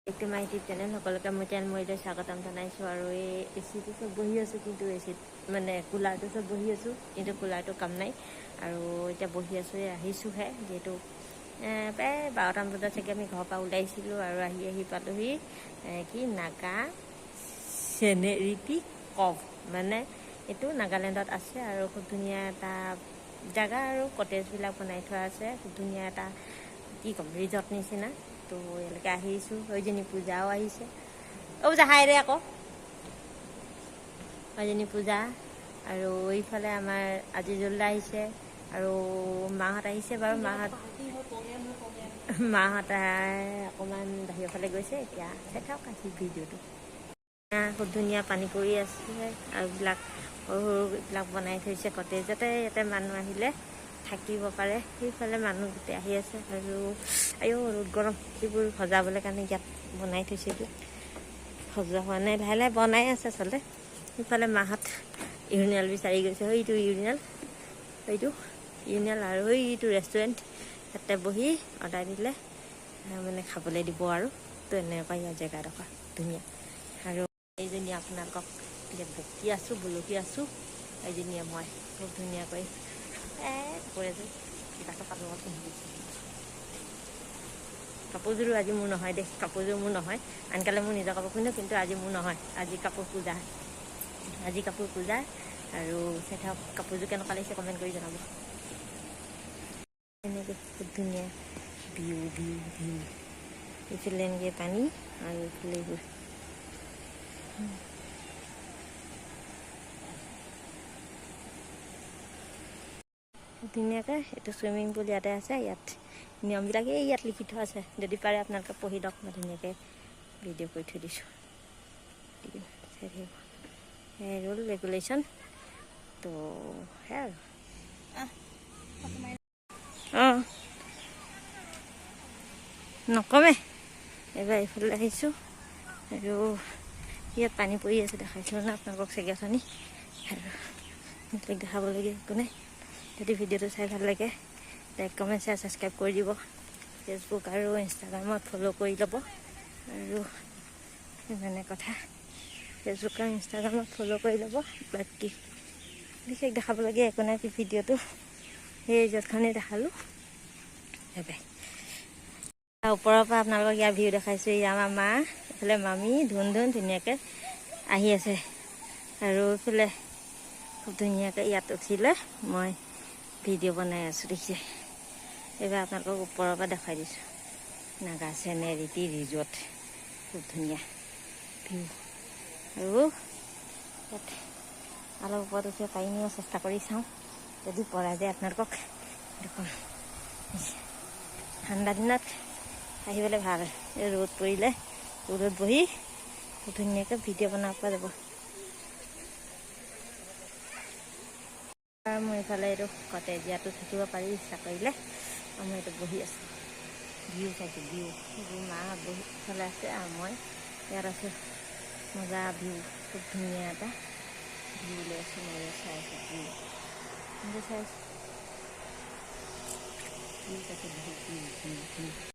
একটু my YouTube channel সকলকে মই চেনেল মৰিলে স্বাগতম জনাইছোঁ আৰু এই এচিটো চব বহি আছোঁ কিন্তু এচিত মানে কুলাৰটো চব বহি আছোঁ কিন্তু কুলাৰটো কাম নাই আৰু এতিয়া বহি আছোঁ আহিছোঁহে যিহেতু প্ৰায় 12টামান বজাত চাগে আমি ঘৰৰ পৰা ওলাইছিলোঁ আৰু আহি পালোহি কি নাগা চেনেৰিটি কভ মানে এইটো নাগালেণ্ডত আছে আৰু খুব ধুনীয়া এটা জেগা আৰু কটেজবিলাক বনাই থোৱা আছে খুব ধুনীয়া এটা কি ক'ম ৰিজৰ্ট নিচিনা তো ইয়ালৈকে আহিছোঁ সৈজনী পূজাও আহিছে পূজা হাই ৰে আকৌ সৈজনী পূজা আৰু এইফালে আমাৰ আজিজুল্লা আহিছে আৰু মাহঁত আহিছে বাৰু মাহঁত অকণমান বাহিৰৰ ফালে গৈছে এতিয়া চাই থাকক আজি ভিডিঅ'টো খুব ধুনীয়া পানী পৰি আছে আৰু এইবিলাক সৰু সৰুবিলাক বনাই থৈছে কটেজ যাতে ইয়াতে মানুহ আহিলে থাকিব পাৰে সেইফালে মানুহ গোটেই আহি আছে আৰু ৰ'দ গৰম সেইবোৰ সজাবলৈ কাৰণে ইয়াত বনাই থৈছে এইবিলাক সজোৱা হোৱা নাই লাহে লাহে বনাই আছে আচলতে সেইফালে মাহঁত ইউৰিনেল বিচাৰি গৈছে সেইটো ইউৰিনেল আৰু সেইটো ৰেষ্টুৰেণ্ট তাতে বহি অৰ্ডাৰ দিলে মানে খাবলৈ দিব আৰু তো এনেকুৱা ইয়াৰ জেগাডোখৰ ধুনীয়া আৰু এইজনী আপোনালোকক বকি আছোঁ বলকি আছোঁ এইজনীয়ে মই খুব ধুনীয়াকৈ কাপোৰ এযোৰ গাটো কাপোৰ পিন্ধি দিছোঁ কাপোৰযোৰো আজি মোৰ নহয় দেই কাপোৰযোৰ মোৰ নহয় আনকালে মোৰ নিজৰ কাপোৰ পিন্ধো কিন্তু আজি মোৰ নহয় আজি কাপোৰ পূজা আৰু চাই থাকক কাপোৰযোৰ কেনেকুৱা লাগিছে কমেণ্ট কৰি জনাব এনেকৈ খুব ধুনীয়া ভিউ এইফালে এনেকৈ পানী আৰু এইফালে এইবোৰ ধুনীয়াকৈ এইটো চুইমিং পুল ইয়াতে আছে ইয়াত নিয়মবিলাকে ইয়াত লিখি থোৱা আছে যদি পাৰে আপোনালোকে পঢ়ি লওক মই ধুনীয়াকৈ ভিডিঅ' কৰি থৈ দিছোঁ ৰুল ৰেগুলেশ্যন তো সেয়া আৰু নকমে এইবাৰ এইফালে আহিছোঁ আৰু ইয়াত পানী পৰি আছে দেখাইছিলোঁ না আপোনালোকক চাগে অথনি আৰু দেখাবলগীয়া একো নাই যদি ভিডিঅ'টো চাই ভাল লাগে লাইক কমেণ্ট শ্বেয়াৰ ছাবস্ক্ৰাইব কৰি দিব ফেচবুক আৰু ইনষ্টাগ্ৰামত ফ'ল' কৰি ল'ব আৰু ইমানে কথা ফেচবুক আৰু ইনষ্টাগ্ৰামত ফ'ল' কৰি ল'ব বাকী বিশেষ দেখাবলগীয়া একো নাই ভিডিঅ'টো সেই ৰিজৰ্টখনেই দেখালোঁ বাই ওপৰৰ পৰা আপোনালোকক ইয়াৰ ভিউ দেখাইছোঁ এয়া আমাৰ মা এইফালে মামী ধুন ধুনীয়াকৈ আহি আছে আৰু এইফালে খুব ধুনীয়াকৈ ইয়াত উঠিলে মই ভিডিঅ' বনাই আছোঁ দেখিছে এইবাৰ আপোনালোকক ওপৰৰ পৰা দেখাই দিছোঁ নাগা চেনেৰিটি ৰিজৰ্ট খুব ধুনীয়া ভিউ আৰু ইয়াত অলপ ওপৰত উঠিব পাৰিমেও চেষ্টা কৰি চাওঁ যদি পৰা যায় আপোনালোকক দেখোন ঠাণ্ডা দিনত আহিবলৈ ভাল ৰ'দ পৰিলে ৰ'দত বহি খুব ধুনীয়াকৈ ভিডিঅ' বনাব পৰা যাব মই এইফালে এইটো কটেজ ইয়াতো থাকিব পাৰি ইচ্ছা কৰিলে মই এইটো বহি আছোঁ ভিউ চাইছোঁ ভিউ সেইবোৰ মাহঁত বহি ইফালে আছে আৰু মই ইয়াত আছোঁ মজা ভিউ খুব ধুনীয়া এটা ভিউ লৈ আছোঁ মই চাই আছোঁ ভিউ চাই আছোঁ ভিউ